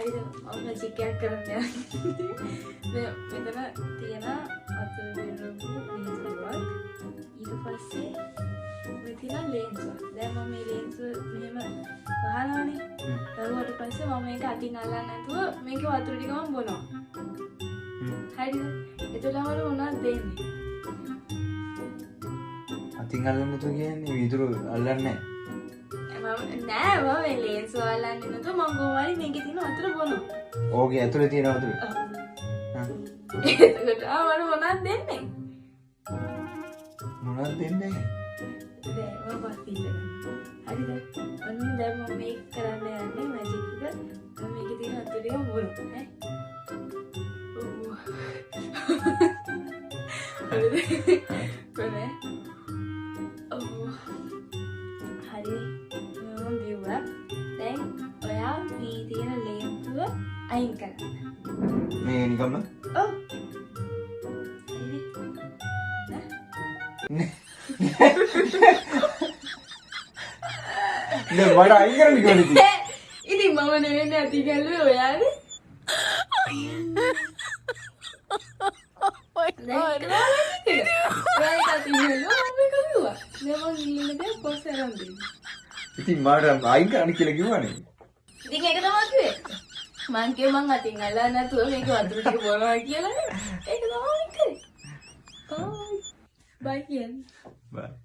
හරිද මම මැජික් එකක් කරන්න යන්නේ මෙතන තියෙන අතර වෙනපු ලේන්සුවක් ඊට පස්සේ මේ තියෙන ලේන්සුව දැන් මම මේ ලේන්සුව මෙහෙම වහනවානේ දරුවට පස්සේ මම මේක අතින් අල්ලන්න නැතුව මේක වතුර ටික මම බොනවා හරිද එතකොට මම මොනවද දෙන්නේ අතින් අල්ලන්න නැතුව කියන්නේ විදුරු අල්ලන්නේ නෑ මම මේ ලේන්සුව අල්ලන්නේ නැතුව මම කොහොමද මේකේ තියෙන වතුර බොනවා ඕකේ ඇතුලේ තියෙන වතුර එතකොට මට මොනවද දෙන්නේ මොනවද දෙන්නේ දැන් මම පස්සේ හරිද අන්න දැන් මම මේක කරන්න යන්නේ මැජික් එක මම මේකේ තියෙන වතුර ටික බොනවා ඈ කොහේ හරි මම බිව්වා දැන් ඔයා මේ තියෙන ලේන්සුව අයින් කරන්න මේ නිකම්ම ඔව් නේ මට අයින් කරන්න කිව්වනේ ඉතින් මම නෙවෙයි අති ගැල්ලුවේ ඔයානේ දැන් ඔයා අති ගැල්ලුවා මම කිව්වා දැන් මම ගිහින් පොස් අරන් දෙන්න ඉතින් මට අයින් කරන්න කියලා කිව්වනේ ඉතින් ඒක තමයි කිව්වේ මං කිව්ව මං අතින් අල්ලන්න නැතුව මේක වතුර ටික බොනවා කියලා ඒක තමයි කරේ බයි කියන්නේ බයි